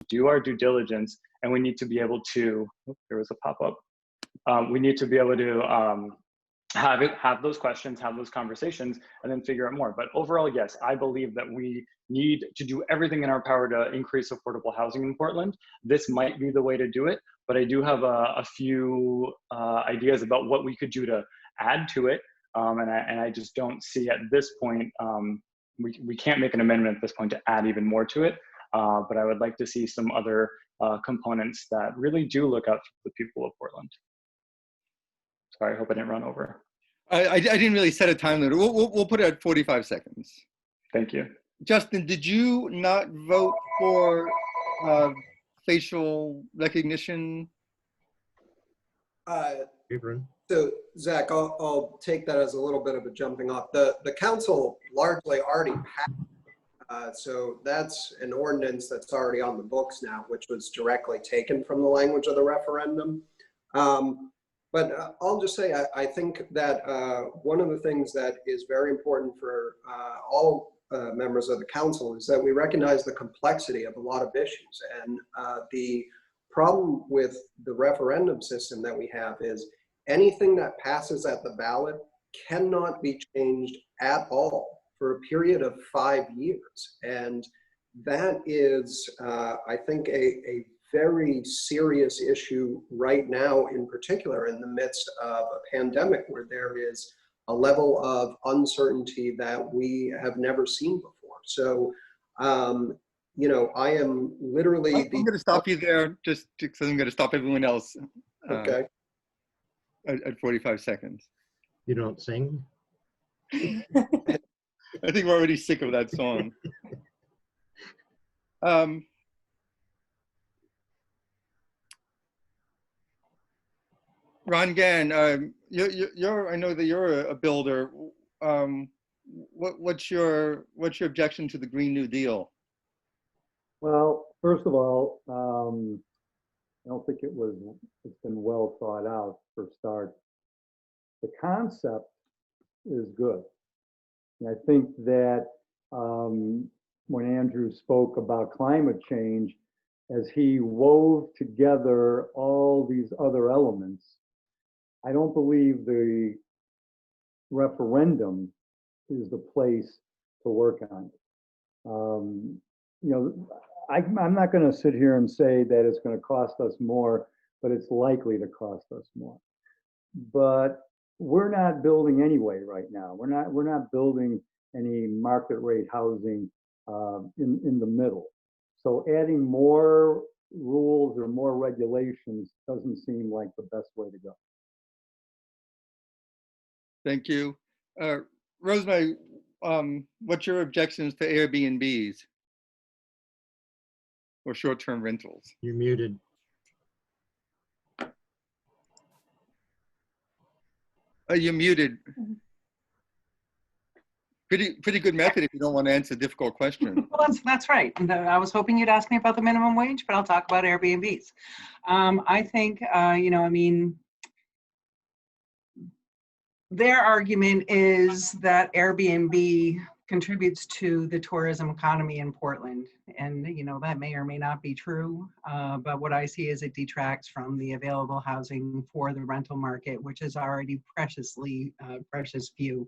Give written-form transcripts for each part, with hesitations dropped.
do our due diligence, and we need to be able to, there was a pop-up. We need to be able to have those questions, have those conversations, and then figure out more. But overall, yes, I believe that we need to do everything in our power to increase affordable housing in Portland. This might be the way to do it, but I do have a few ideas about what we could do to add to it. And I just don't see at this point, we can't make an amendment at this point to add even more to it. But I would like to see some other components that really do look out for the people of Portland. Sorry, I hope I didn't run over. I didn't really set a time limit. We'll put it at 45 seconds. Thank you. Justin, did you not vote for facial recognition? So Zach, I'll take that as a little bit of a jumping off. The council largely already passed, so that's an ordinance that's already on the books now, which was directly taken from the language of the referendum. But I'll just say, I think that one of the things that is very important for all members of the council is that we recognize the complexity of a lot of issues. And the problem with the referendum system that we have is anything that passes at the ballot cannot be changed at all for a period of 5 years. And that is, I think, a very serious issue right now, in particular in the midst of a pandemic where there is a level of uncertainty that we have never seen before. So, you know, I am literally— I'm going to stop you there just because I'm going to stop everyone else. Okay. At 45 seconds. You don't sing? I think we're already sick of that song. Ron Gann, I know that you're a builder. What's your objection to the Green New Deal? Well, first of all, I don't think it's been well thought out for a start. The concept is good. And I think that when Andrew spoke about climate change, as he wove together all these other elements, I don't believe the referendum is the place to work on it. You know, I'm not going to sit here and say that it's going to cost us more, but it's likely to cost us more. But we're not building anyway right now. We're not building any market rate housing in the middle. So adding more rules or more regulations doesn't seem like the best way to go. Thank you. Rosemary, what's your objections to Airbnbs or short-term rentals? You're muted. You're muted. Pretty good method if you don't want to answer a difficult question. Well, that's right. And I was hoping you'd ask me about the minimum wage, but I'll talk about Airbnbs. I think, you know, I mean, their argument is that Airbnb contributes to the tourism economy in Portland. And, you know, that may or may not be true. But what I see is it detracts from the available housing for the rental market, which is already precious few.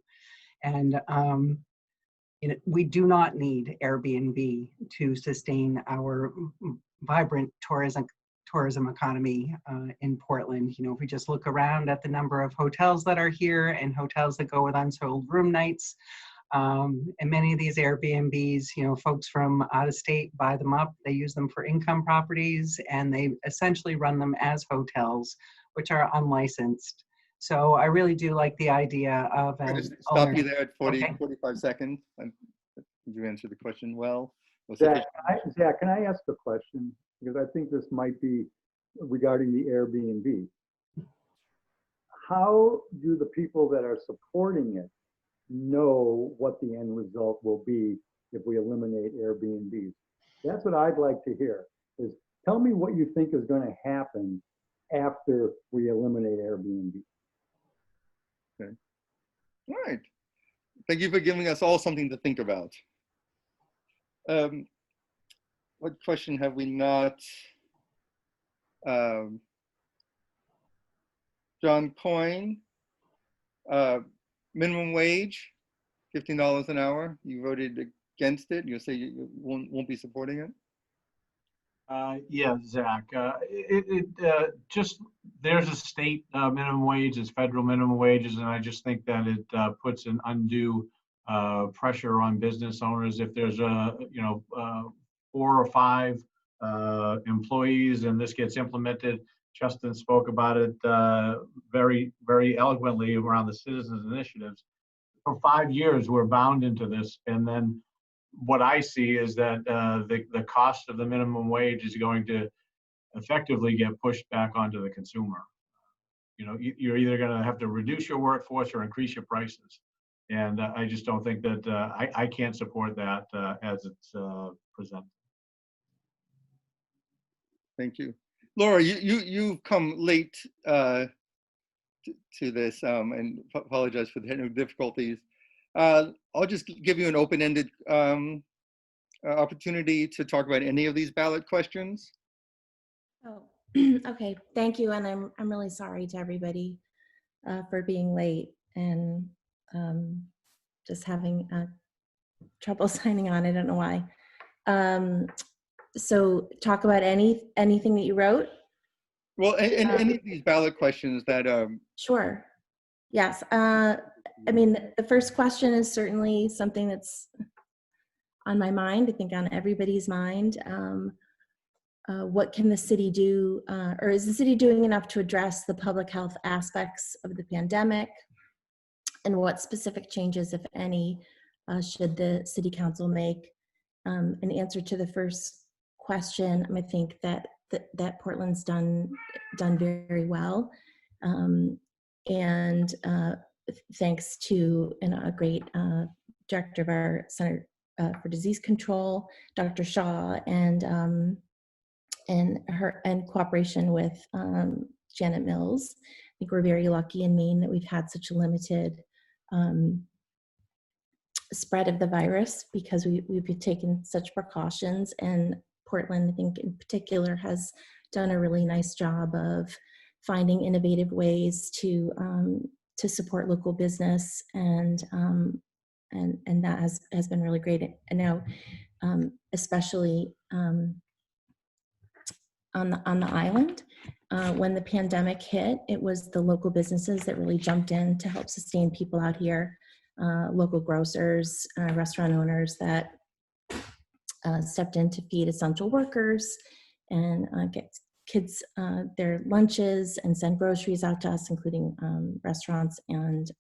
And you know, we do not need Airbnb to sustain our vibrant tourism economy in Portland. You know, if we just look around at the number of hotels that are here and hotels that go with unsold room nights, and many of these Airbnbs, you know, folks from out of state buy them up, they use them for income properties, and they essentially run them as hotels, which are unlicensed. So I really do like the idea of I'm going to stop you there at 45 seconds. Did you answer the question well? Zach, can I ask a question? Because I think this might be regarding the Airbnb. How do the people that are supporting it know what the end result will be if we eliminate Airbnbs? That's what I'd like to hear, is tell me what you think is going to happen after we eliminate Airbnb. Okay. All right. Thank you for giving us all something to think about. what question have we not? John Coyne, minimum wage, $15 an hour. You voted against it. You'll say you won't be supporting it. Yeah, Zach, just, there's a state minimum wage, it's federal minimum wages, and I just think that it puts an undue pressure on business owners. If there's 4 or 5 employees and this gets implemented, Justin spoke about it very, very eloquently around the citizens initiatives. For 5 years, we're bound into this, and then what I see is that the cost of the minimum wage is going to effectively get pushed back onto the consumer. You're either going to have to reduce your workforce or increase your prices. And I just don't think that, I can't support that as it's presented. Thank you. Laura, you've come late to this and apologize for the technical difficulties. I'll just give you an open-ended opportunity to talk about any of these ballot questions. Oh, okay. Thank you. And I'm really sorry to everybody for being late and just having trouble signing on. I don't know why. So talk about anything that you wrote? Well, any of these ballot questions that Sure. Yes. I mean, the first question is certainly something that's on my mind, I think on everybody's mind. What can the city do, or is the city doing enough to address the public health aspects of the pandemic? And what specific changes, if any, should the city council make? In answer to the first question, I think that Portland's done very well. And thanks to a great director of our Center for Disease Control, Dr. Shaw, and cooperation with Janet Mills. I think we're very lucky in Maine that we've had such a limited spread of the virus because we've taken such precautions, and Portland, I think in particular, has done a really nice job of finding innovative ways to support local business, and that has been really great. And now, especially on the island, when the pandemic hit, it was the local businesses that really jumped in to help sustain people out here. Local grocers, restaurant owners that stepped in to feed essential workers and get kids their lunches and send groceries out to us, including restaurants and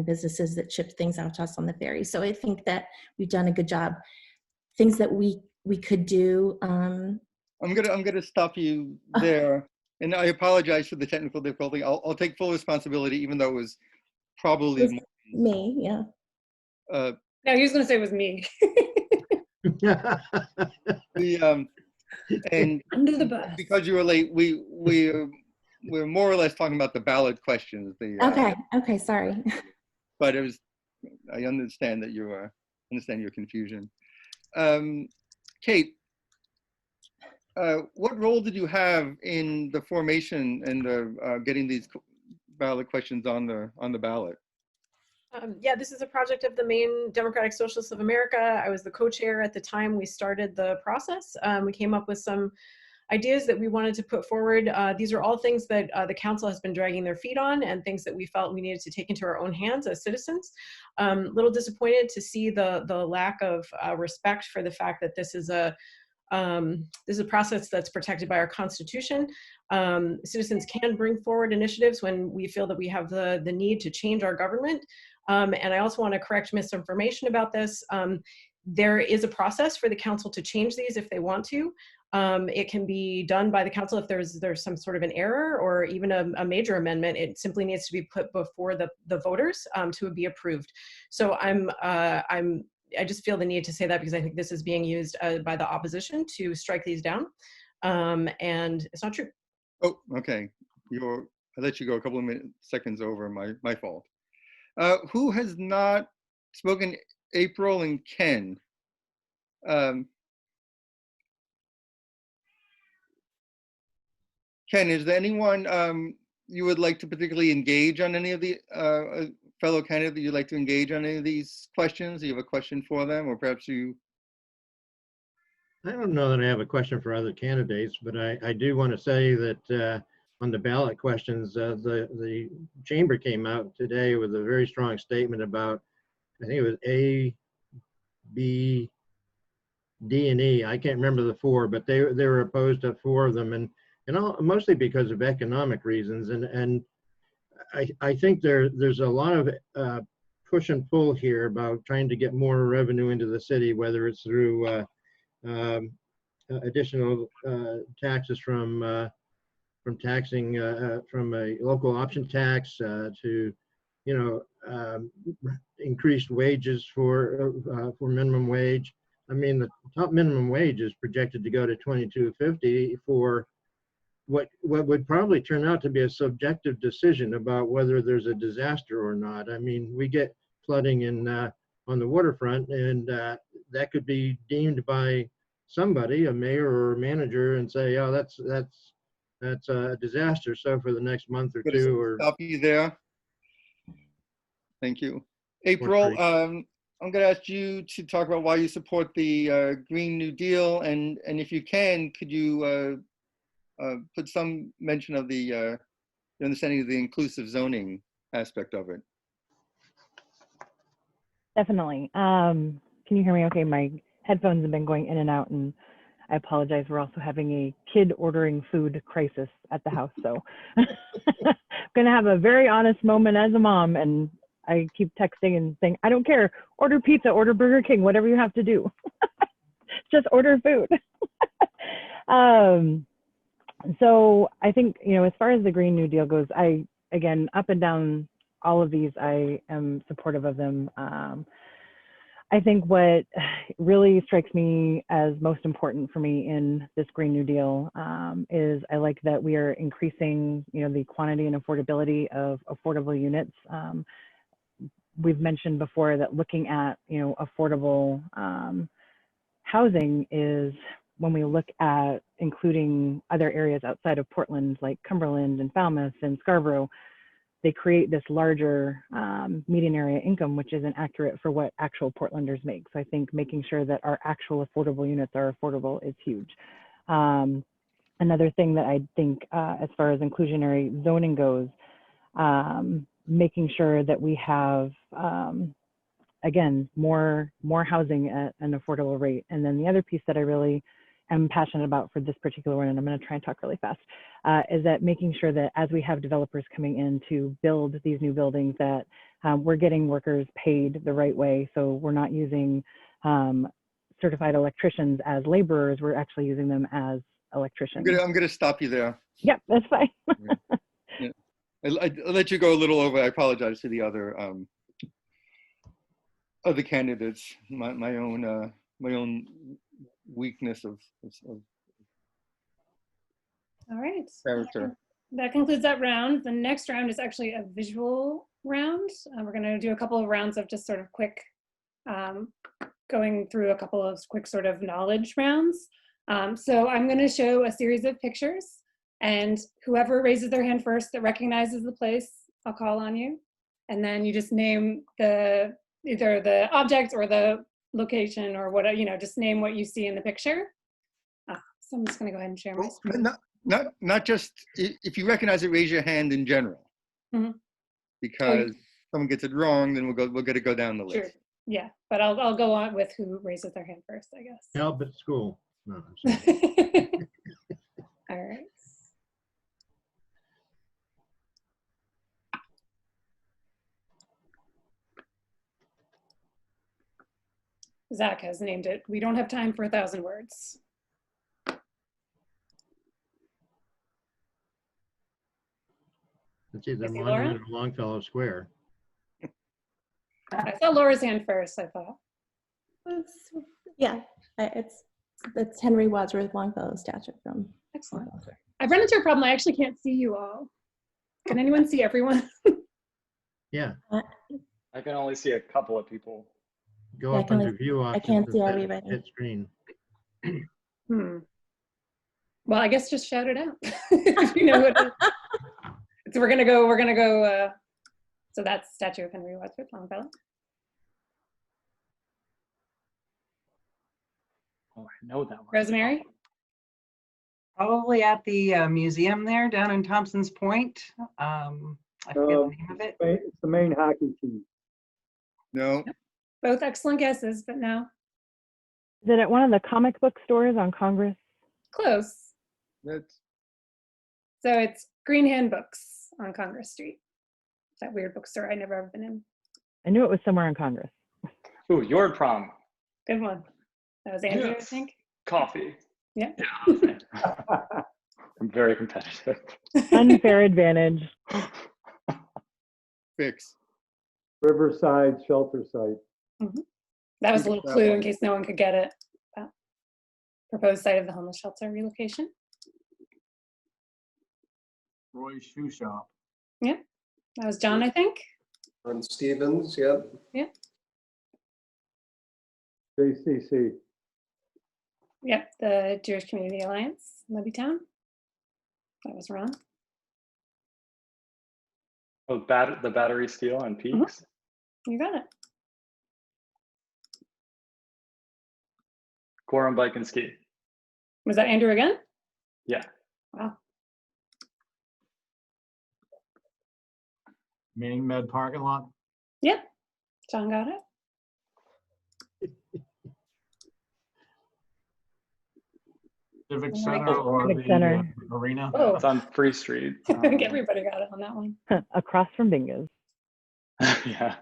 businesses that ship things out to us on the ferry. So I think that we've done a good job. Things that we could do. I'm gonna stop you there, and I apologize for the technical difficulty. I'll take full responsibility, even though it was probably me. Yeah. No, he was gonna say it was me. And Under the bus. Because you were late, we're more or less talking about the ballot questions. Okay. Sorry. But I understand that you understand your confusion. Kate, what role did you have in the formation and the getting these ballot questions on the ballot? Yeah, this is a project of the Maine Democratic Socialists of America. I was the co-chair at the time we started the process. We came up with some ideas that we wanted to put forward. These are all things that the council has been dragging their feet on, and things that we felt we needed to take into our own hands as citizens. A little disappointed to see the lack of respect for the fact that this is a process that's protected by our Constitution. Citizens can bring forward initiatives when we feel that we have the need to change our government. And I also want to correct misinformation about this. There is a process for the council to change these if they want to. It can be done by the council if there's some sort of an error or even a major amendment. It simply needs to be put before the voters to be approved. So I just feel the need to say that because I think this is being used by the opposition to strike these down, and it's not true. Oh, okay. I let you go a couple of seconds over. My fault. Who has not spoken? April and Ken. Ken, is there anyone you would like to particularly engage on any of the fellow candidate that you'd like to engage on any of these questions? Do you have a question for them, or perhaps you? I don't know that I have a question for other candidates, but I do want to say that on the ballot questions, the chamber came out today with a very strong statement about, I think it was A, B, D, and E. I can't remember the four, but they were opposed to four of them, and mostly because of economic reasons. And I think there's a lot of push and pull here about trying to get more revenue into the city, whether it's through additional taxes from taxing from a local option tax to, increased wages for minimum wage. I mean, the top minimum wage is projected to go to $22.50 for what would probably turn out to be a subjective decision about whether there's a disaster or not. I mean, we get flooding on the waterfront, and that could be deemed by somebody, a mayor or a manager, and say, oh, that's a disaster. So for the next month or two, or stop you there. Thank you. April, I'm going to ask you to talk about why you support the Green New Deal, and if you can, could you put some mention of the understanding of the inclusive zoning aspect of it? Definitely. Can you hear me okay? My headphones have been going in and out, and I apologize. We're also having a kid ordering food crisis at the house. So I'm going to have a very honest moment as a mom, and I keep texting and saying, I don't care. Order pizza, order Burger King, whatever you have to do. Just order food. So I think, as far as the Green New Deal goes, again, up and down all of these, I am supportive of them. I think what really strikes me as most important for me in this Green New Deal is I like that we are increasing, the quantity and affordability of affordable units. We've mentioned before that looking at, affordable housing is when we look at including other areas outside of Portland, like Cumberland and Falmouth and Scarborough, they create this larger median area income, which isn't accurate for what actual Portlanders make. So I think making sure that our actual affordable units are affordable is huge. Another thing that I think as far as inclusionary zoning goes, making sure that we have, again, more housing at an affordable rate. And then the other piece that I really am passionate about for this particular one, and I'm going to try and talk really fast, is that making sure that as we have developers coming in to build these new buildings, that we're getting workers paid the right way. So we're not using certified electricians as laborers, we're actually using them as electricians. I'm going to stop you there. Yep, that's fine. Yeah. I'll let you go a little over. I apologize to the other candidates. My own weakness of All right. character. That concludes that round. The next round is actually a visual round. We're going to do a couple of rounds of just sort of quick, going through a couple of quick sort of knowledge rounds. So I'm going to show a series of pictures, and whoever raises their hand first that recognizes the place, I'll call on you. And then you just name either the object or the location or whatever, just name what you see in the picture. So I'm just going to go ahead and share my screen. Not just, if you recognize it, raise your hand in general. Mm-hmm. Because someone gets it wrong, then we'll get to go down the list. Sure. Yeah, but I'll go on with who raises their hand first, I guess. help at school. No, I'm sorry. All right. Zach has named it, "We don't have time for 1,000 words." It's either I see Monument or Longfellow Square. I saw Laura's hand first, I thought. Yeah, it's Henry Wadsworth Longfellow statue from. Excellent. I've run into a problem. I actually can't see you all. Can anyone see everyone? Yeah. I can only see a couple of people. Go Yeah, up under view options. I can't see and everybody. hit screen. Well, I guess just shout it out. If you know what it is. So we're gonna go, so that's Statue of Henry Wadsworth Longfellow. Oh, I know that one. Rosemary? Probably at the museum there down in Thompson's Point. I forget the name of it. It's the main hockey team. No, Both excellent guesses, but no. Is it at one of the comic book stores on Congress? Close. that's, So it's Green Hand Books on Congress Street. That weird bookstore I never ever been in. I knew it was somewhere on Congress. Ooh, your prom. Good one. That was Andrew, I Yes. think. Coffee. Yeah. Yeah. I'm very competitive. Unfair advantage. fix. Riverside Shelter Site. That was a little That clue in one. case no one could get it. Proposed site of the homeless shelter relocation. Roy's Shoe Shop. That was John, I think. On Stevens, yep. JCC. Yep, the Jewish Community Alliance, Libbytown. That was Ron. Oh, the Battery Steel and Peaks. You got it. Quorum Bike and Ski. Was that Andrew again? Yeah. Wow. Main Med parking lot. Yep, John got it. Civic Oh my Center God. or Civic the Center. arena. Oh, It's on Free Street. I think everybody got it on that one. Across from Bingo's. Yeah.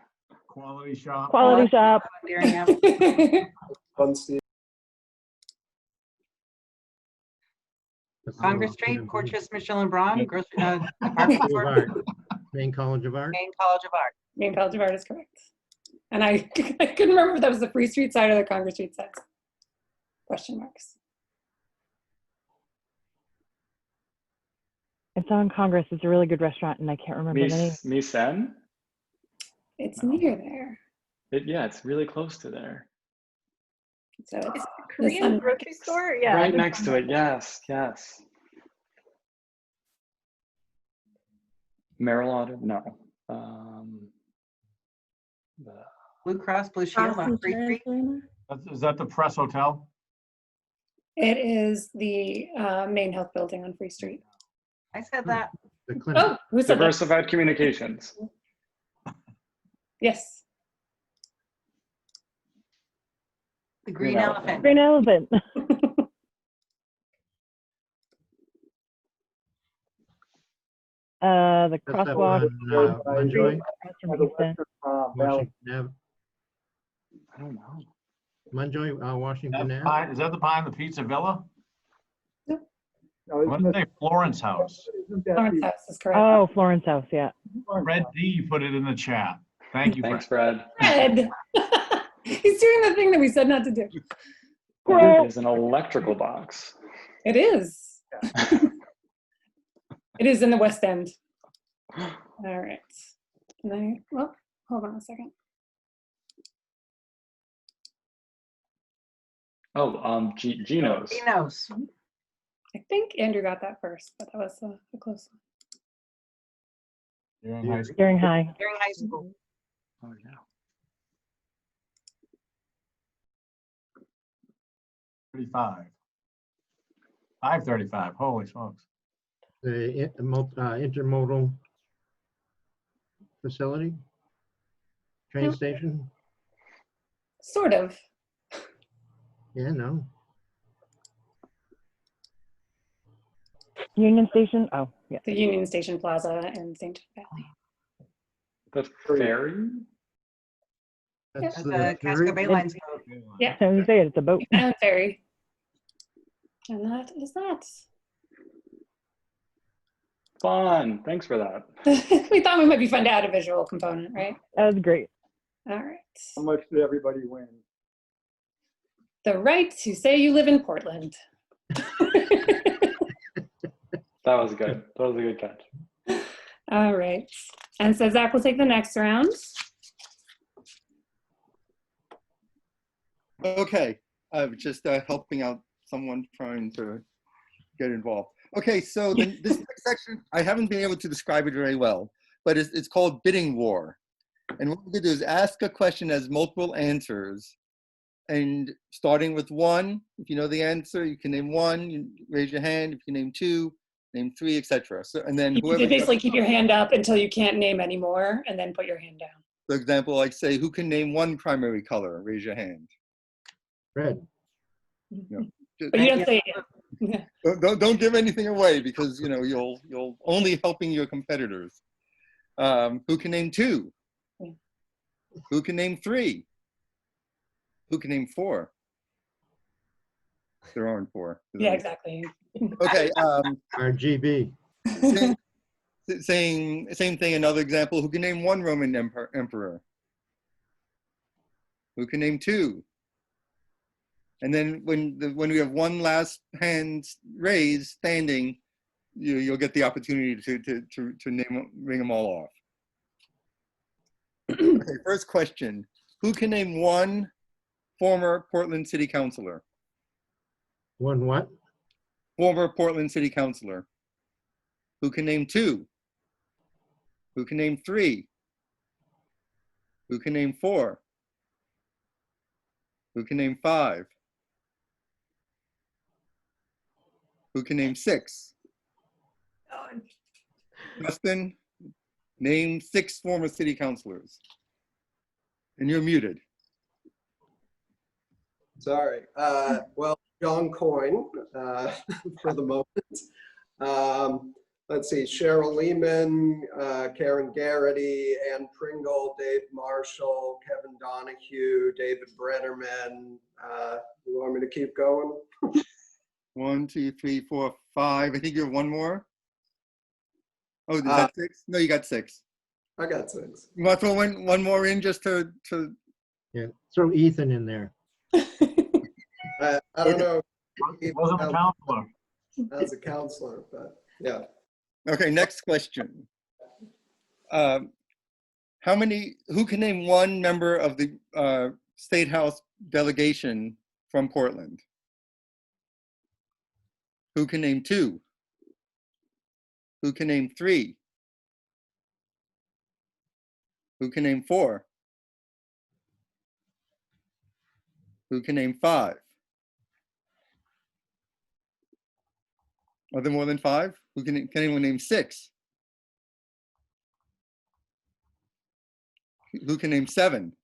Quality Shop. Quality shop. Daring up. On Stevens. That's Congress all Street, PMP. Porches, Mitchell and Braun, Yep. Department College of Store, Art. Maine College of Art. Maine College of Art. Main College of Art is correct. And I couldn't remember if that was the Free Street side or the Congress Street side. Question marks. It's on Congress. It's a really good restaurant, and I can't remember the name. Misen? It's No. near there. Yeah, it's really close to there. So it's Is it the Korean Sun grocery Market. store? Yeah. Right next to it. Yes, yes. Merrill Auto? No. The- Blue Cross Blue Shield on Free Street. Is that the Press Hotel? It is the main health building on Free Street. I said that. The clinic. Oh, who said that? Diversified Communications. Yes. The Green Green Elephant. Green Elephant. The That's that crosswalk. one, Munjoy, across from By the Easton. Western Valley. Washington Ave. I don't know. Munjoy, Washington Ave. Is that the behind the Pizza Villa? No, What isn't did they? Florence House. that Lawrence the- House is correct. Oh, Florence House, yeah. Red D put it in the chat. Thank you, Thanks, Fred. Fred. Red. He's doing the thing that we said not to do. Squirrel. It's an electrical box. It is. It is in the West End. All right. Well, hold on a second. Oh, Geno's. Geno's. I think Andrew got that first, but that was a close one. During high school. During high. During high school. Oh, yeah. 35. 5:35. Holy smokes. The intermodal facility, train Nope. station. Sort of. Yeah, no. Union Station. Oh, yeah. The Union Station Plaza in St. Valley. The ferry? That's That's the the Casco Bay Lines. Yeah. I was gonna say it's a boat. Island Ferry. And that is that. Fun. Thanks for that. We thought it might be fun to add a visual component, right? That was great. All right. How much did everybody win? The right to say you live in Portland. That was good. That was a good catch. All right. And so Zach will take the next round. Okay, I was just helping out someone trying to get involved. Okay, so then this next section, I haven't been able to describe it very well, but it's called bidding war. And what we're gonna do is ask a question as multiple answers, and starting with one, if you know the answer, you can name one, you raise your hand. If you name two, name three, etc. So, and then You whoever, basically keep your hand up until you can't name anymore, and then put your hand down. for example, like say, who can name one primary color? Raise your hand. Red. But you don't say it. Don't give anything away, because you know you'll only helping your competitors. Who can name two? Who can name three? Who can name four? There aren't four. Yeah, exactly. Okay. RGB. Same thing. Another example. Who can name one Roman emperor? Who can name two? And then when we have one last hand raised standing, you'll get the opportunity to ring them all off. Okay, first question. Who can name one former Portland City Councilor? One what? Former Portland City Councilor. Who can name two? Who can name three? Who can name four? Who can name five? Who can name six? Justin, name six former city councilors. And you're muted. Sorry. Well, John Coyne, for the moment. Let's see, Cheryl Lehman, Karen Garrity, Ann Pringle, Dave Marshall, Kevin Donahue, David Brennerman. You want me to keep going? 1, 2, 3, 4, 5. I think you have one more. Oh, is that six? No, you got six. I got six. You want to throw one more in just to Yeah, throw Ethan in there. I don't know. It wasn't a counselor. As a counselor, but yeah. Okay, next question. Who can name one member of the State House delegation from Portland? Who can name two? Who can name three? Who can name four? Who can name five? Are there more than five? Can anyone name six? Who can name seven?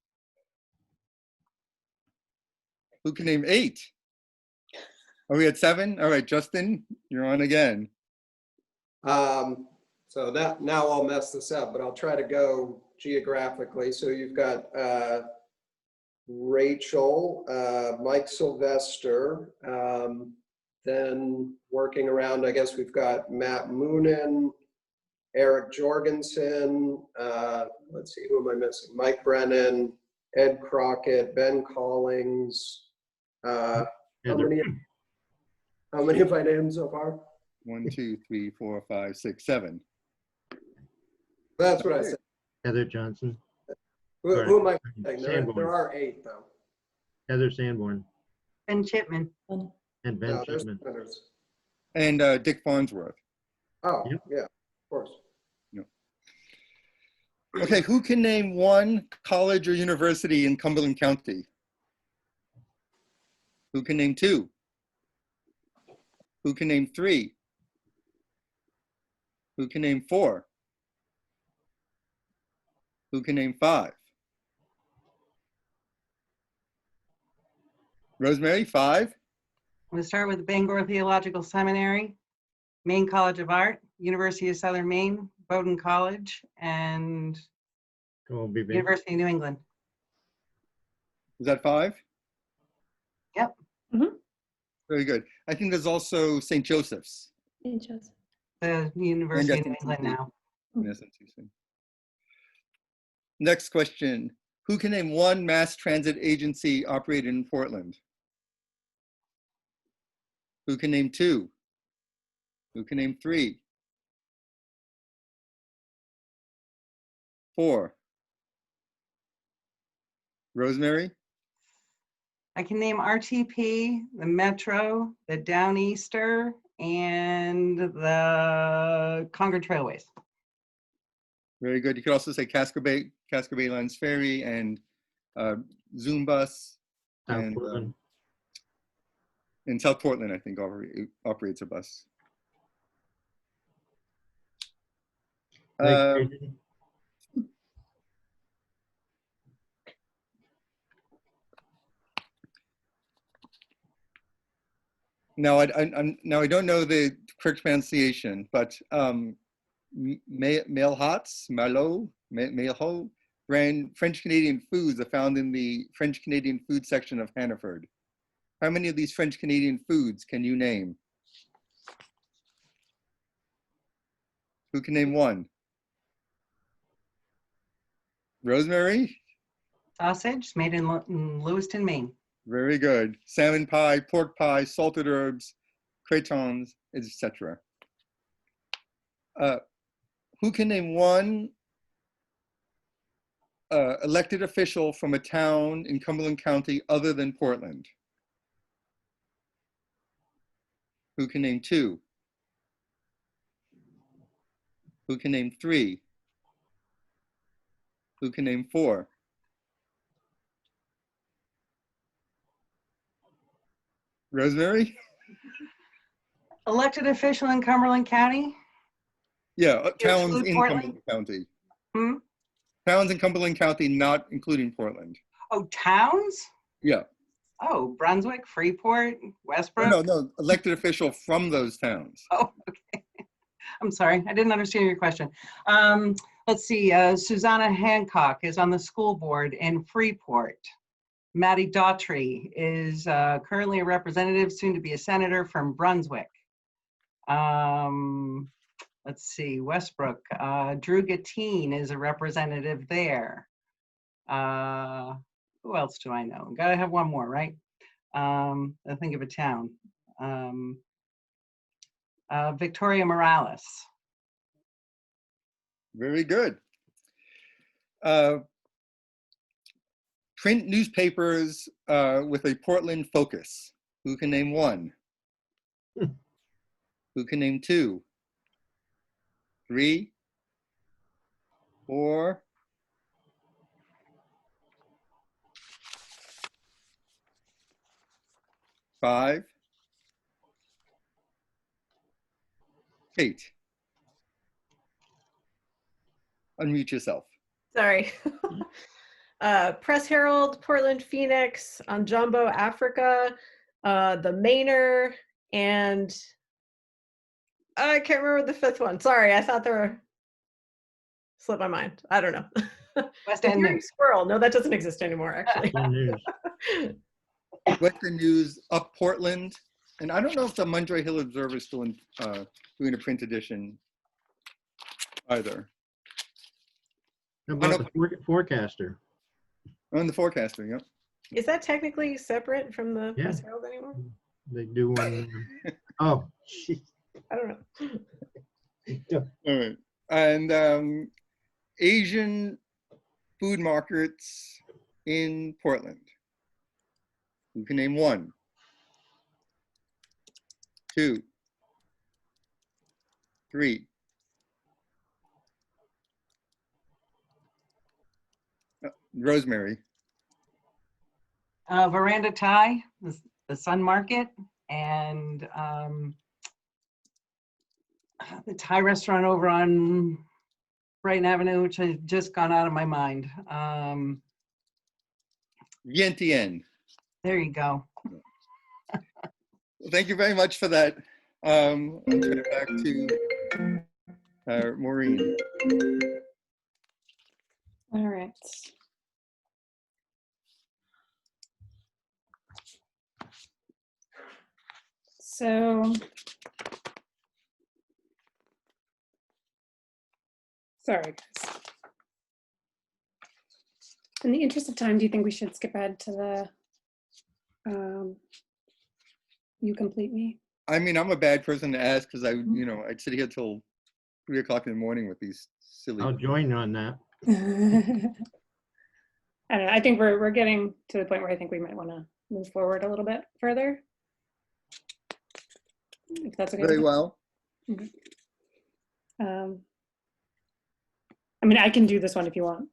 Who can name eight? Are we at seven? All right, Justin, you're on again. So now I'll mess this up, but I'll try to go geographically. So you've got Rachel, Mike Sylvester, then working around, I guess we've got Matt Moonen, Eric Jorgensen, let's see, who am I missing? Mike Brennan, Ed Crockett, Ben Collings. How many have I named so far? 1, 2, 3, 4, 5, 6, 7. That's what I said. Heather Johnson. Who am I saying? There are 8 though. Heather Sanborn. Ben Chipman. And Ben No, there's Chipman. others. And Dick Farnsworth. Oh, Yep. yeah, of course. Okay, who can name one college or university in Cumberland County? Who can name two? Who can name three? Who can name four? Who can name five? Rosemary, 5? I'm going to start with Bangor Theological Seminary, Maine College of Art, University of Southern Maine, Bowdoin College, and Go on, BB. University of New England. Is that 5? Yep. Very good. I think there's also St. Joseph's. St. Joseph. The University of New SNCC. England now. SNCC. Next question. Who can name one mass transit agency operated in Portland? Who can name 2? Who can name 3? 4? Rosemary? I can name RTP, the Metro, the Downeaster, and the Concord Trailways. Very good. You could also say Cascabay Lands Ferry and Zoom Bus. South And Portland. in South Portland, I think, operates a bus. Thanks, Jason. Now, I don't know the correct pronunciation, but Malho brand French Canadian foods are found in the French Canadian food section of Hannaford. How many of these French Canadian foods can you name? Who can name one? Rosemary? Sausage made in Lewiston, Maine. Very good. Salmon pie, pork pie, salted herbs, crayons, etc. Who can name one elected official from a town in Cumberland County other than Portland? Who can name two? Who can name three? Who can name four? Rosemary? Elected official in Cumberland County? Yeah, towns Exclude in Portland? Cumberland County. Hmm? Towns in Cumberland County, not including Portland. Oh, towns? Yeah. Oh, Brunswick, Freeport, Westbrook? No, elected official from those towns. Oh, okay. I'm sorry, I didn't understand your question. Let's see, Susanna Hancock is on the school board in Freeport. Maddie Daughtry is currently a representative, soon to be a senator from Brunswick. Let's see, Westbrook. Drew Gatine is a representative there. Who else do I know? Gotta have one more, right? I think of a town. Victoria Morales. Very good. Print newspapers with a Portland focus. Who can name one? Who can name two? Three? Four? Five? Kate, unmute yourself. Sorry. Press Herald, Portland Phoenix, on Jumbo Africa, the Mainer, and I can't remember the fifth one. Sorry, I thought there were, slipped my mind. I don't know. West The End Hearing News. Squirrel. No, that doesn't exist anymore, actually. Good news. Western News, Up Portland, and I don't know if the Mundray Hill Observer is still doing a print edition either. How about the forecaster? On the Forecaster, yep. Is that technically separate from the Yeah. Press Herald anymore? They do one. Oh, geez. I don't know. All right. And Asian food markets in Portland. You can name one, two, three. Rosemary. Veranda Thai, the Sun Market, and the Thai restaurant over on Brighton Avenue, which has just gone out of my mind. Vientiane. There you go. Well, thank you very much for that. I'll turn it back to Maureen. All right. So, sorry, guys. In the interest of time, do you think we should skip ahead to the You Complete Me? I mean, I'm a bad person to ask because I'd sit here till 3 o'clock in the morning with these silly. I'll join you on that. I don't know. I think we're getting to the point where I think we might want to move forward a little bit further. if that's okay. Very with you. well. I mean, I can do this one if you want,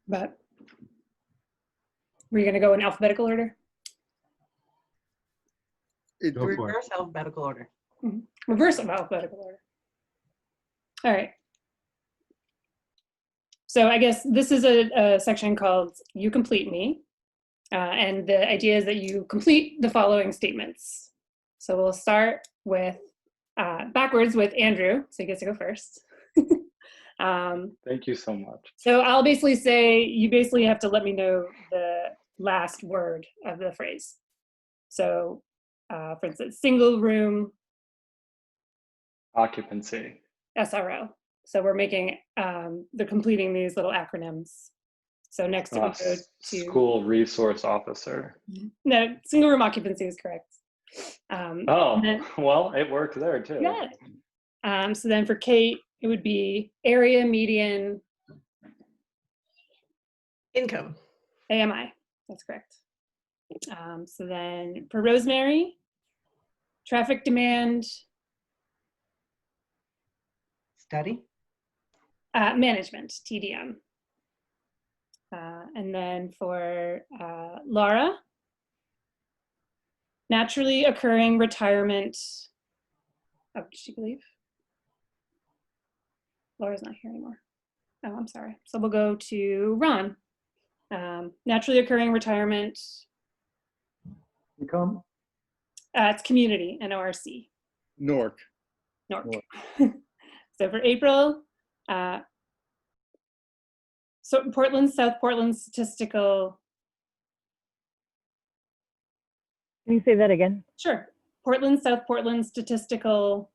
but we're going to go in alphabetical order. It, Go for it. Reverse alphabetical order. Reverse of alphabetical order. All right. So I guess this is a section called You Complete Me. And the idea is that you complete the following statements. So we'll start with backwards with Andrew. So he gets to go first. Thank you so much. So I'll basically say, you basically have to let me know the last word of the phrase. So for instance, single room Occupancy. SRO. So we're making, they're completing these little acronyms. So next it would go to School resource officer. no, single room occupancy is correct. Oh, then, well, it worked there too. yeah. So then for Kate, it would be area median Income. AMI. That's correct. So then for Rosemary, traffic demand Study. management, TDM. And then for Laura, naturally occurring retirement. Oh, did she leave? Laura's not here anymore. Oh, I'm sorry. So we'll go to Ron. Naturally occurring retirement. Income? It's community, NORC. Nork. Nork. So for April, so Portland, South Portland statistical. Can you say that again? Sure. Portland, South Portland statistical.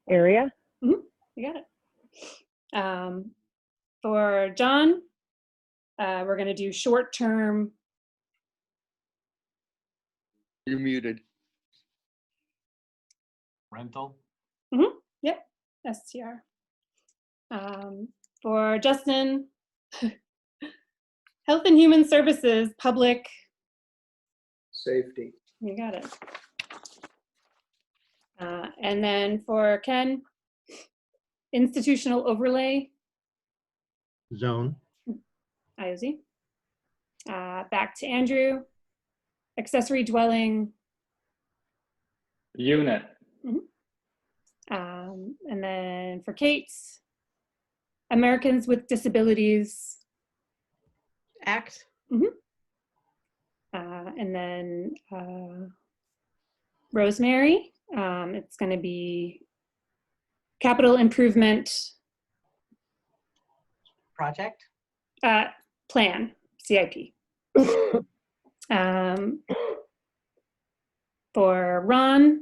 Area? You got it. For John, we're going to do short-term. You're muted. Rental. Yep, STR. For Justin, Health and Human Services, public. Safety. You got it. And then for Ken, institutional overlay. Zone. IOZ. Back to Andrew, accessory dwelling. Unit. And then for Kate, Americans with Disabilities Act. And then Rosemary, it's going to be capital improvement Project. plan, CIP. For Ron,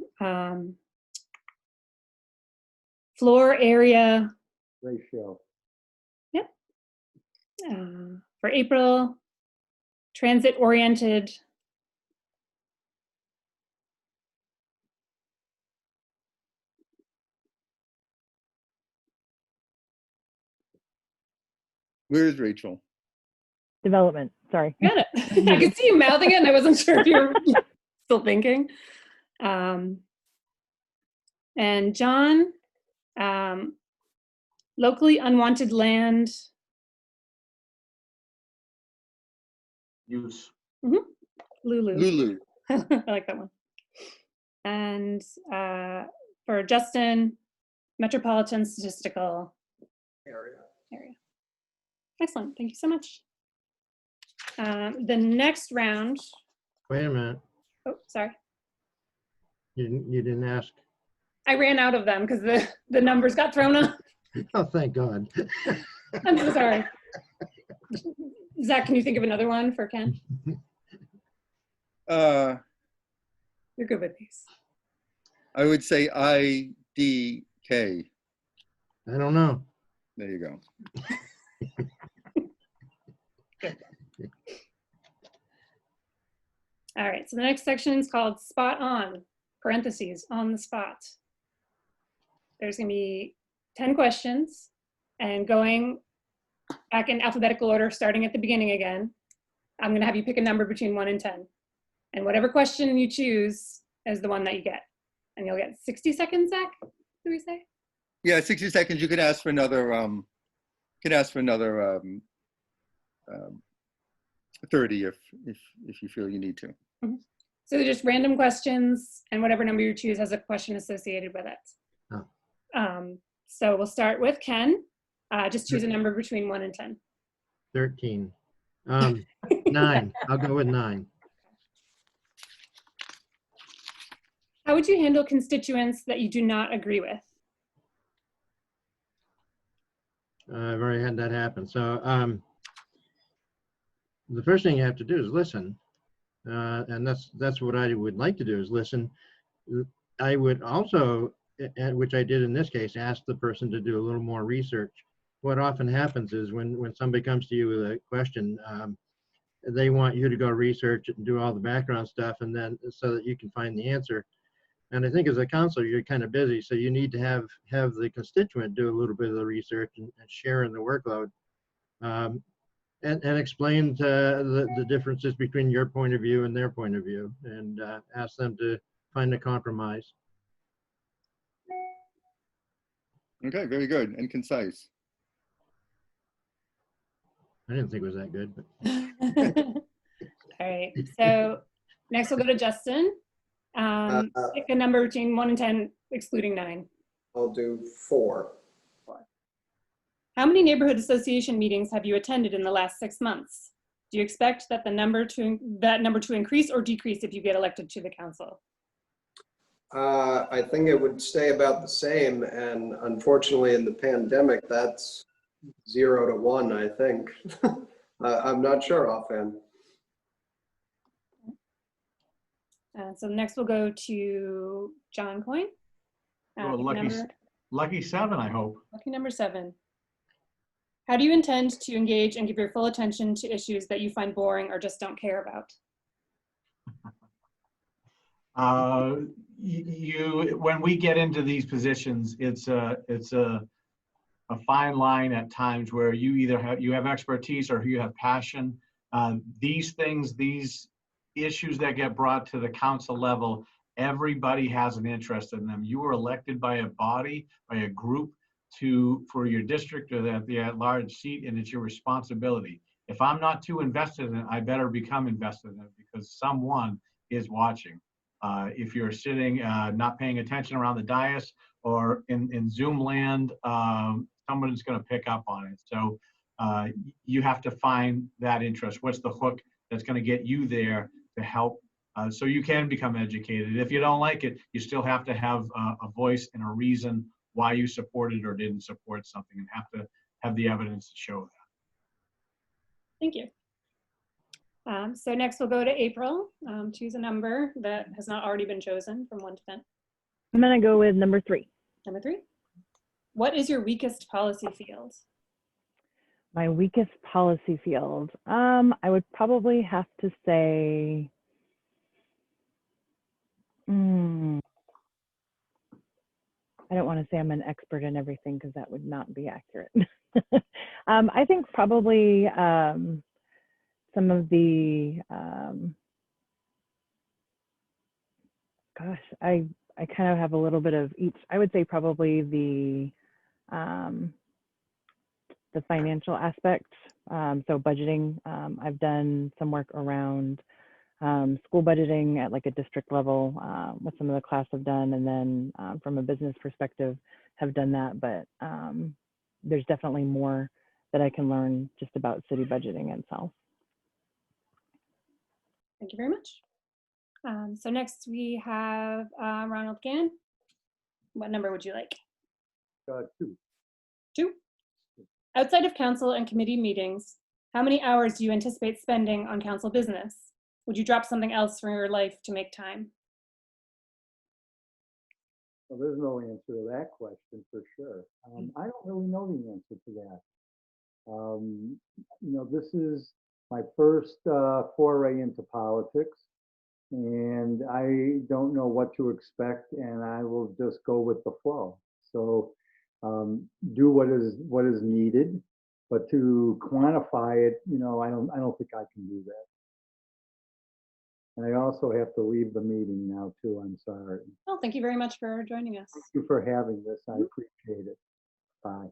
floor area. Ratio. Yep. For April, transit oriented. Where is Rachel? Development, sorry. Got it. I could see you mouthing it and I wasn't sure if you were still thinking. And John, locally unwanted land. Use. Lulu. Lulu. I like that one. And for Justin, metropolitan statistical Area. area. Excellent, thank you so much. The next round, Wait a minute. oh, sorry. You didn't ask. I ran out of them because the numbers got thrown up. Oh, thank God. I'm so sorry. Zach, can you think of another one for Ken? You're good with these. I would say IDK. I don't know. There you go. All right, so the next section is called Spot On, parentheses, on the spot. There's gonna be 10 questions and going back in alphabetical order, starting at the beginning again. I'm gonna have you pick a number between 1 and 10. And whatever question you choose is the one that you get. and you'll get 60 seconds, Zach, did we say? Yeah, 60 seconds. You could ask for another, 30 if you feel you need to. Mm-hmm. So they're just random questions, and whatever number you choose has a question associated with it. Oh. So we'll start with Ken. Just choose a number between 1 and 10. 13. 9. I'll go with 9. How would you handle constituents that you do not agree with? I've already had that happen. So the first thing you have to do is listen. And that's what I would like to do, is listen. I would also, which I did in this case, ask the person to do a little more research. What often happens is when somebody comes to you with a question, they want you to go research it and do all the background stuff, and then so that you can find the answer. And I think as a counselor, you're kind of busy, so you need to have the constituent do a little bit of the research and share in the workload, and explain the differences between your point of view and their point of view, and ask them to find a compromise. Okay, very good and concise. I didn't think it was that good, but. All right, so next we'll go to Justin. Pick a number between 1 and 10, excluding 9. I'll do 4. How many neighborhood association meetings have you attended in the last 6 months? Do you expect that number to increase or decrease if you get elected to the council? I think it would stay about the same, and unfortunately in the pandemic, that's 0 to 1, I think. I'm not sure offhand. So next we'll go to John Coyne. Lucky 7, I hope. Lucky number 7. How do you intend to engage and give your full attention to issues that you find boring or just don't care about? When we get into these positions, it's a fine line at times where you either have expertise or you have passion. These issues that get brought to the council level, everybody has an interest in them. You were elected by a body, by a group for your district or the at-large seat, and it's your responsibility. If I'm not too invested in it, I better become invested in it, because someone is watching. If you're sitting not paying attention around the dais or in Zoom land, someone's going to pick up on it. So you have to find that interest. What's the hook that's going to get you there to help, so you can become educated? If you don't like it, you still have to have a voice and a reason why you supported or didn't support something, and have to have the evidence to show that. Thank you. So next we'll go to April. Choose a number that has not already been chosen from 1 to 10. I'm gonna go with number 3. Number 3. What is your weakest policy field? My weakest policy field. I would probably have to say, I don't want to say I'm an expert in everything, because that would not be accurate. I think probably some of the, gosh, I kind of have a little bit of each. I would say probably the financial aspect. So budgeting, I've done some work around school budgeting at like a district level, what some of the class have done, and then from a business perspective have done that, but there's definitely more that I can learn just about city budgeting itself. Thank you very much. So next we have Ronald Gann. What number would you like? 2. 2. Outside of council and committee meetings, how many hours do you anticipate spending on council business? Would you drop something else from your life to make time? Well, there's no answer to that question for sure. I don't really know the answer to that. You know, this is my first foray into politics, and I don't know what to expect, and I will just go with the flow. So do what is needed, but to quantify it, you know, I don't think I can do that. And I also have to leave the meeting now too, I'm sorry. Well, thank you very much for joining us. Thank you for having this, I appreciate it. Bye.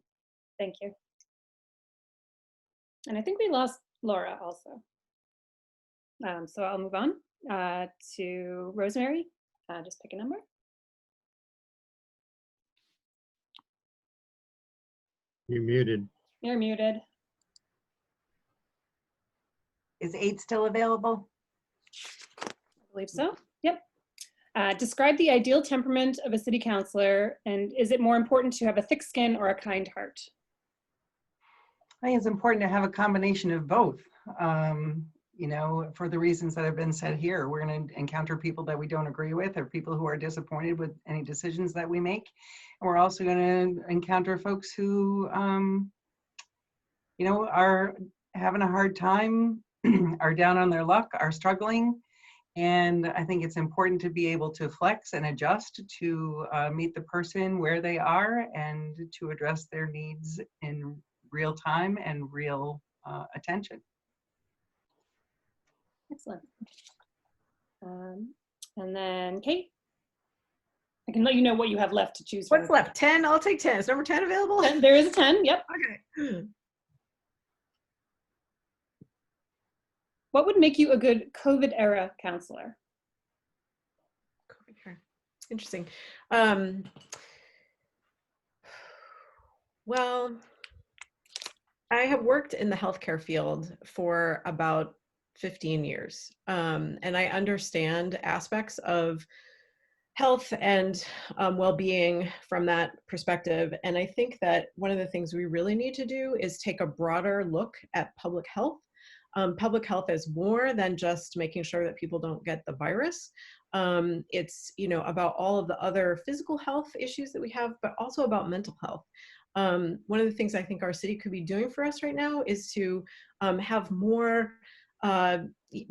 Thank you. And I think we lost Laura also. So I'll move on to Rosemary. Just pick a number. You're muted. You're muted. Is 8 still available? I believe so. Yep. Describe the ideal temperament of a city councilor, and is it more important to have a thick skin or a kind heart? I think it's important to have a combination of both. You know, for the reasons that have been said here, we're going to encounter people that we don't agree with, or people who are disappointed with any decisions that we make. And we're also going to encounter folks who, you know, are having a hard time, are down on their luck, are struggling. And I think it's important to be able to flex and adjust to meet the person where they are and to address their needs in real time and real attention. Excellent. And then Kate, I can let you know what you have left to choose from. What's left? 10? I'll take 10. Is number 10 available? There is a 10, yep. Okay. What would make you a good COVID era counselor? COVID era. Interesting. Well, I have worked in the healthcare field for about 15 years, and I understand aspects of health and well-being from that perspective. And I think that one of the things we really need to do is take a broader look at public health. Public health is more than just making sure that people don't get the virus. It's, you know, about all of the other physical health issues that we have, but also about mental health. One of the things I think our city could be doing for us right now is to have more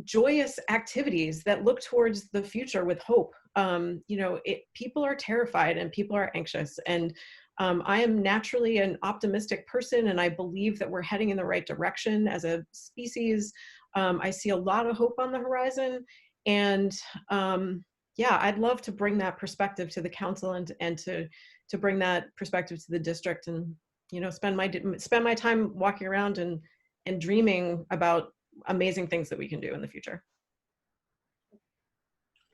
joyous activities that look towards the future with hope. You know, people are terrified and people are anxious, and I am naturally an optimistic person, and I believe that we're heading in the right direction as a species. I see a lot of hope on the horizon, and yeah, I'd love to bring that perspective to the council and to bring that perspective to the district, and, you know, spend my time walking around and dreaming about amazing things that we can do in the future.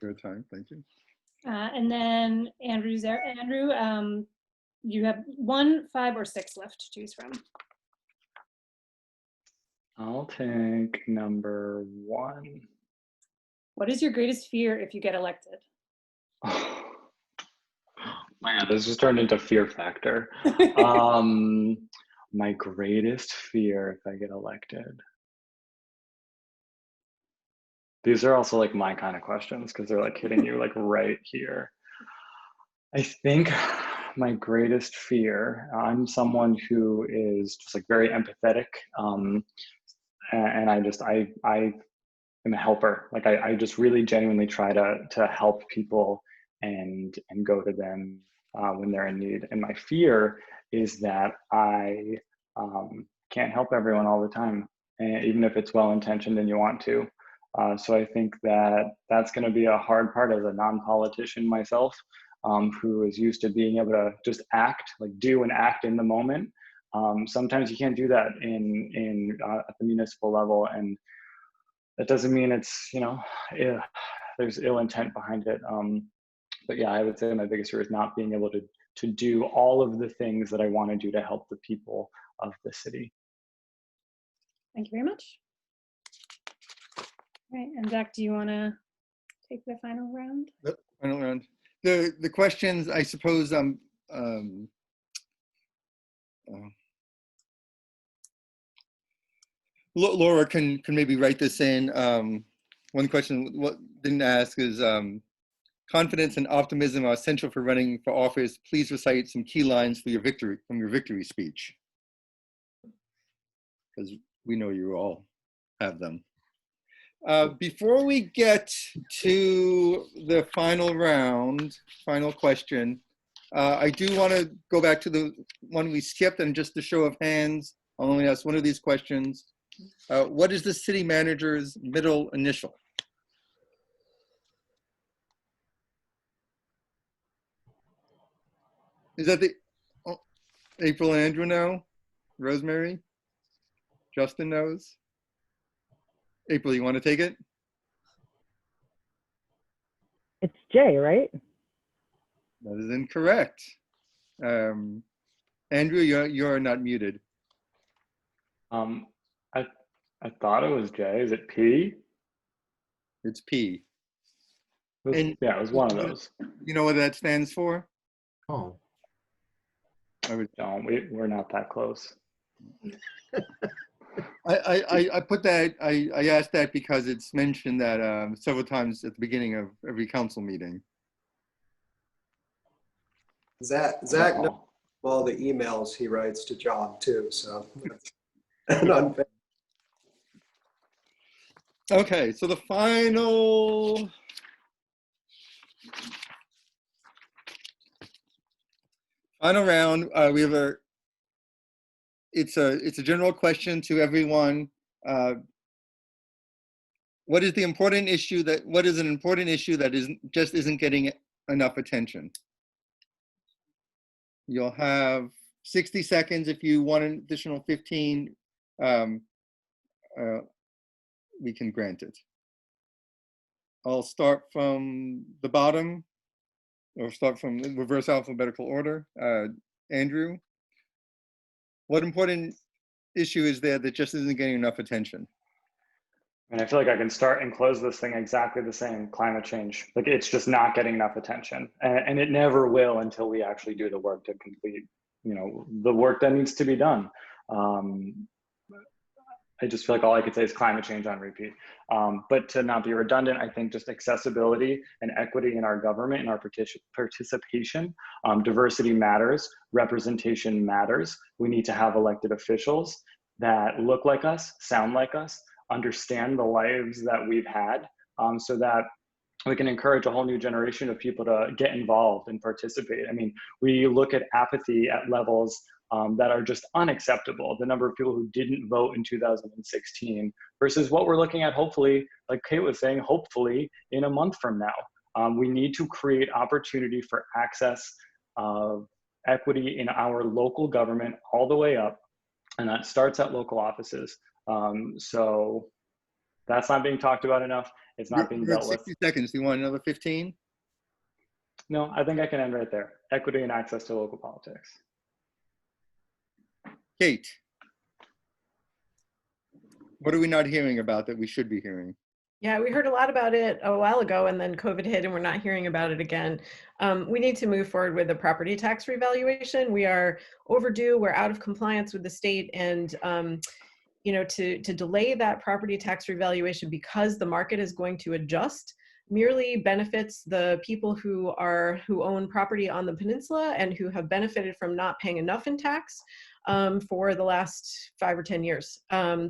Good time, thank you. And then Andrew's there. Andrew, you have 1, 5, or 6 left to choose from. I'll take number 1. What is your greatest fear if you get elected? Oh, man, this just turned into Fear Factor. My greatest fear if I get elected. These are also like my kind of questions because they're like hitting you like right here. I think my greatest fear, I'm someone who is just like very empathetic, and I am a helper. Like I just really genuinely try to help people and go to them when they're in need. And my fear is that I can't help everyone all the time, and even if it's well-intentioned and you want to. So I think that that's going to be a hard part as a non-politician myself, who is used to being able to just act, like do and act in the moment. Sometimes you can't do that at the municipal level, and that doesn't mean it's, you know, there's ill intent behind it. But yeah, I would say my biggest fear is not being able to do all of the things that I want to do to help the people of the city. Thank you very much. All right, and Zach, do you want to take the final round? The final round. The questions, I suppose, Laura can maybe write this in. One question what didn't ask is, confidence and optimism are essential for running for office. Please recite some key lines for your victory speech, because we know you all have them. Before we get to the final round, final question, I do want to go back to the one we skipped, and just a show of hands, I'll only ask one of these questions. What is the city manager's middle initial? Is that the, oh, April and Andrew know? Rosemary? Justin knows? April, you want to take it? It's Jay, right? That is incorrect. Andrew, you're not muted. I thought it was J. Is it P? It's P. Yeah, it was one of those. You know what that stands for? Oh, We're not that close. I put that, I asked that because it's mentioned that several times at the beginning of every council meeting. Zach knows all the emails he writes to John too, so that's unfair. Okay, so the final round, we have it's a general question to everyone. What is an important issue that just isn't getting enough attention? You'll have 60 seconds. If you want an additional 15, we can grant it. I'll start from the bottom, or start from reverse alphabetical order. Andrew, what important issue is there that just isn't getting enough attention? And I feel like I can start and close this thing exactly the same. Climate change, like it's just not getting enough attention, and it never will until we actually do the work to complete, the work that needs to be done. I just feel like all I could say is climate change on repeat. But to not be redundant, I think just accessibility and equity in our government, in our participation, diversity matters, representation matters. We need to have elected officials that look like us, sound like us, understand the lives that we've had, so that we can encourage a whole new generation of people to get involved and participate. I mean, we look at apathy at levels that are just unacceptable. The number of people who didn't vote in 2016 versus what we're looking at, hopefully, like Kate was saying, hopefully in a month from now. We need to create opportunity for access of equity in our local government all the way up. And that starts at local offices. So that's not being talked about enough. It's not being dealt with. 60 seconds. Do you want another 15? No, I think I can end right there. Equity and access to local politics. Kate, what are we not hearing about that we should be hearing? Yeah, we heard a lot about it a while ago, and then COVID hit and we're not hearing about it again. We need to move forward with the property tax revaluation. We are overdue, we're out of compliance with the state, and to delay that property tax revaluation because the market is going to adjust merely benefits the people who own property on the peninsula and who have benefited from not paying enough in tax for the last 5 or 10 years.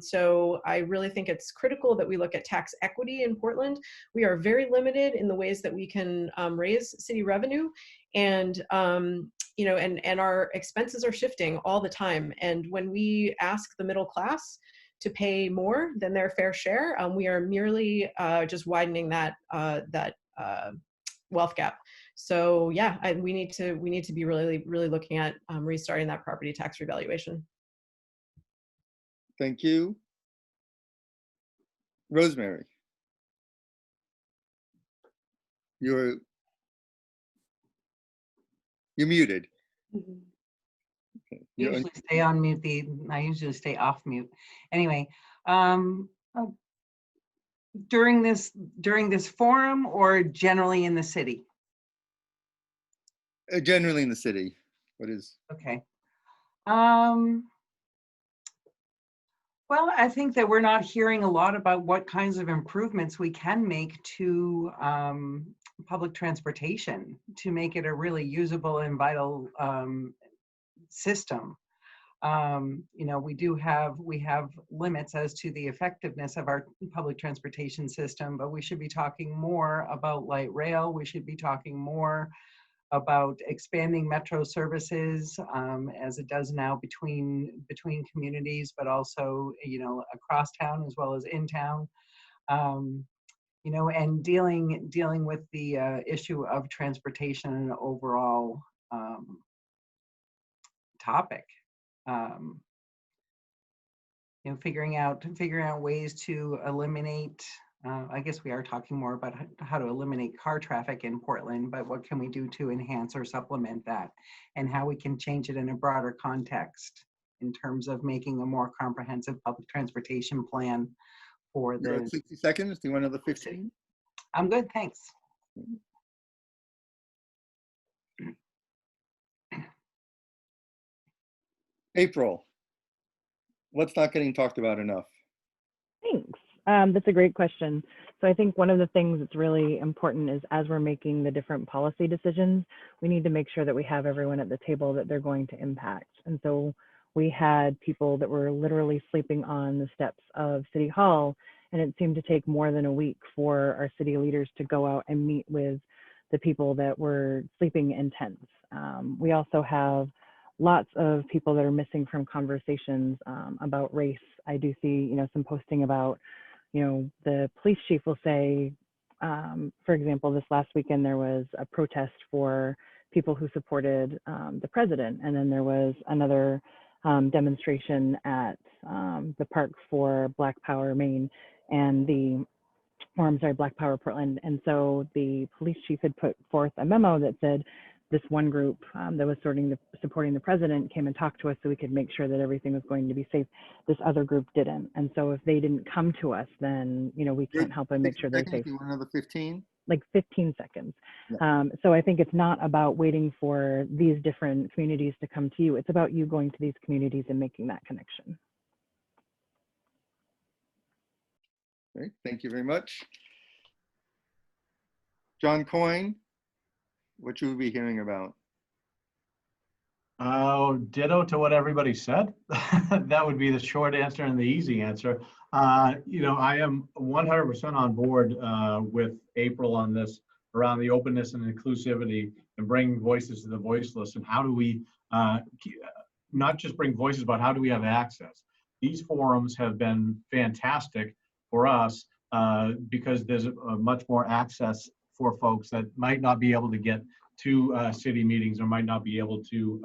So I really think it's critical that we look at tax equity in Portland. We are very limited in the ways that we can raise city revenue, and and our expenses are shifting all the time. And when we ask the middle class to pay more than their fair share, we are merely just widening that wealth gap. So yeah, we need to be really looking at restarting that property tax revaluation. Thank you. Rosemary, you're muted. Mm-hmm. Okay. Usually stay on mute. I usually stay off mute. Anyway, during this forum or generally in the city? Generally in the city. What is? Okay. Well, I think that we're not hearing a lot about what kinds of improvements we can make to public transportation to make it a really usable and vital system. We have limits as to the effectiveness of our public transportation system, but we should be talking more about light rail. We should be talking more about expanding metro services as it does now between communities, but also across town as well as in town. And dealing with the issue of transportation and overall topic. Figuring out ways to eliminate. I guess we are talking more about how to eliminate car traffic in Portland, but what can we do to enhance or supplement that, and how we can change it in a broader context in terms of making a more comprehensive public transportation plan for the 60 seconds. Do you want another 15? I'm good, thanks. April, what's not getting talked about enough? Thanks. That's a great question. So I think one of the things that's really important is as we're making the different policy decisions, we need to make sure that we have everyone at the table that they're going to impact. And so we had people that were literally sleeping on the steps of City Hall, and it seemed to take more than a week for our city leaders to go out and meet with the people that were sleeping in tents. We also have lots of people that are missing from conversations about race. I do see, some posting about, the police chief will say, for example, this last weekend there was a protest for people who supported the president, and then there was another demonstration at the park for Black Power Maine and Black Power Portland. And so the police chief had put forth a memo that said this one group that was supporting the president came and talked to us so we could make sure that everything was going to be safe. This other group didn't. And so if they didn't come to us, then, we can't help but make sure they're safe. You want another 15? Like 15 seconds. Yeah. So I think it's not about waiting for these different communities to come to you. It's about you going to these communities and making that connection. Great, thank you very much. John Coyne, what should we be hearing about? Ditto to what everybody said. That would be the short answer and the easy answer. I am 100% on board with April on this around the openness and inclusivity and bringing voices to the voiceless. And how do we not just bring voices, but how do we have access? These forums have been fantastic for us because there's much more access for folks that might not be able to get to city meetings or might not be able to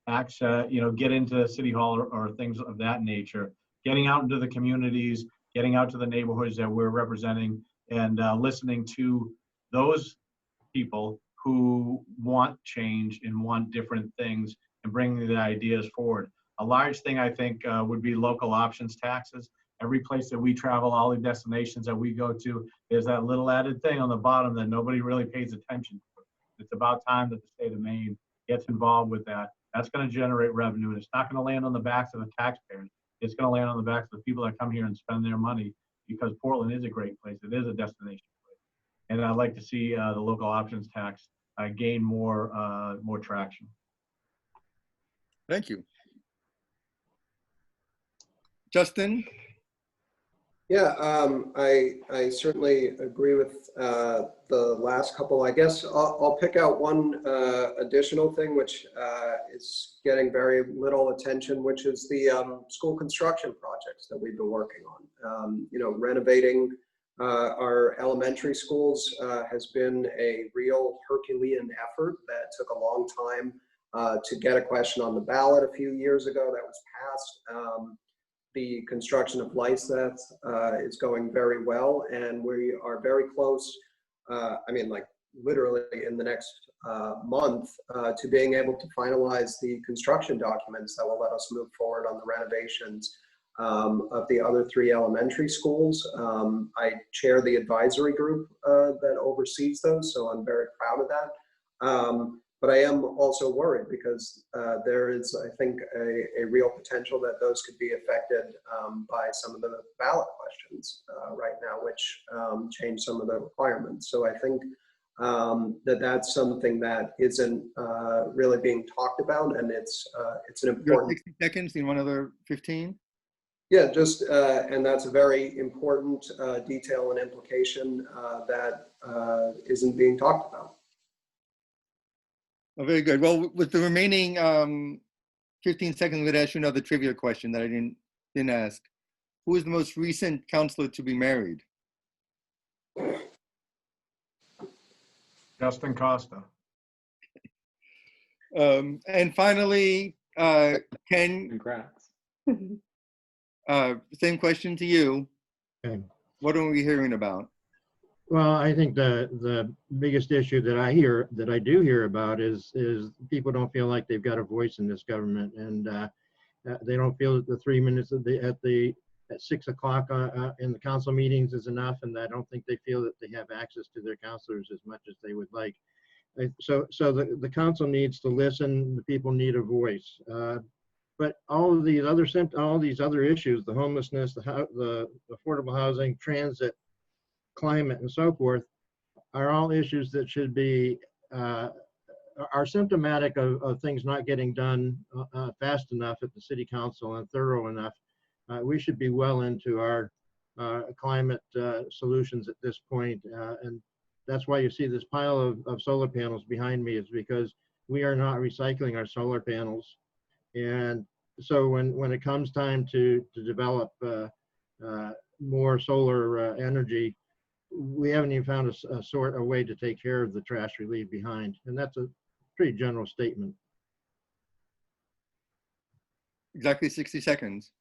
access, get into City Hall or things of that nature. Getting out into the communities, getting out to the neighborhoods that we're representing, and listening to those people who want change and want different things and bringing the ideas forward. A large thing I think would be local options taxes. Every place that we travel, all the destinations that we go to, there's that little added thing on the bottom that nobody really pays attention to. It's about time that the state of Maine gets involved with that. That's going to generate revenue, and it's not going to land on the backs of the taxpayers. It's going to land on the backs of the people that come here and spend their money, because Portland is a great place. It is a destination place. And I'd like to see the local options tax gain more traction. Thank you. Justin? Yeah, I certainly agree with the last couple. I guess I'll pick out one additional thing, which is getting very little attention, which is the school construction projects that we've been working on. Renovating our elementary schools has been a real Herculean effort that took a long time to get a question on the ballot a few years ago that was passed. The construction of Lyseth is going very well, and we are very close, literally in the next month, to being able to finalize the construction documents that will let us move forward on the renovations of the other 3 elementary schools. I chair the advisory group that oversees those, so I'm very proud of that. But I am also worried because there is, I think, a real potential that those could be affected by some of the ballot questions right now, which change some of the requirements. So I think that's something that isn't really being talked about, and it's an important. 60 seconds. You want another 15? Yeah, just and that's a very important detail and implication that isn't being talked about. Oh, very good. Well, with the remaining 15 seconds, I'm going to ask you another trivia question that I didn't ask. Who is the most recent counselor to be married? Justin Costa. And finally, Ken, Congrats. same question to you. Okay. What are we hearing about? Well, I think the biggest issue that I do hear about is people don't feel like they've got a voice in this government, and they don't feel that the 3 minutes at 6 o'clock in the council meetings is enough, and I don't think they feel that they have access to their counselors as much as they would like. So the council needs to listen. The people need a voice. But all of these other issues, the homelessness, the affordable housing, transit, climate, and so forth, are all issues that should be are symptomatic of things not getting done fast enough at the city council and thorough enough. We should be well into our climate solutions at this point, and that's why you see this pile of solar panels behind me, is because we are not recycling our solar panels. And so when it comes time to develop more solar energy, we haven't even found a way to take care of the trash we leave behind. And that's a pretty general statement. Exactly 60 seconds.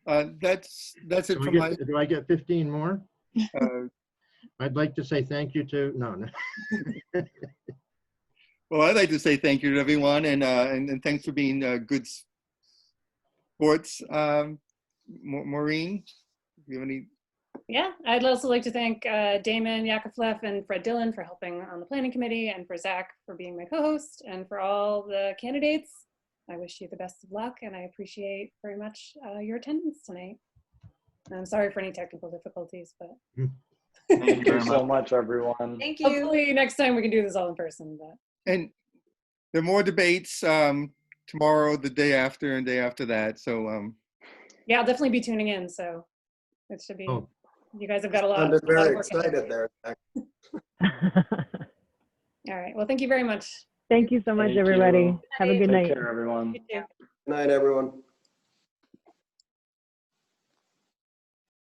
That's it from my. Do I get 15 more? Uh, I'd like to say thank you to, no. Well, I'd like to say thank you to everyone, and thanks for being good sports. Maureen, do you have any? Yeah, I'd also like to thank Damon Yakovlev and Fred Dillon for helping on the planning committee, and for Zach for being my co-host, and for all the candidates. I wish you the best of luck, and I appreciate very much your attendance tonight. I'm sorry for any technical difficulties, but Thank you so much, everyone. Thank you. hopefully next time we can do this all in person. But And there are more debates tomorrow, the day after, and day after that. So yeah, I'll definitely be tuning in. So it should be. Oh. You guys have got a lot. I'm a lot very of work ahead. excited there. Zach. All right. Well, thank you very much. Thank you so much, Thank everybody. you. Have a good Take night. care, everyone. You too. Good night, everyone.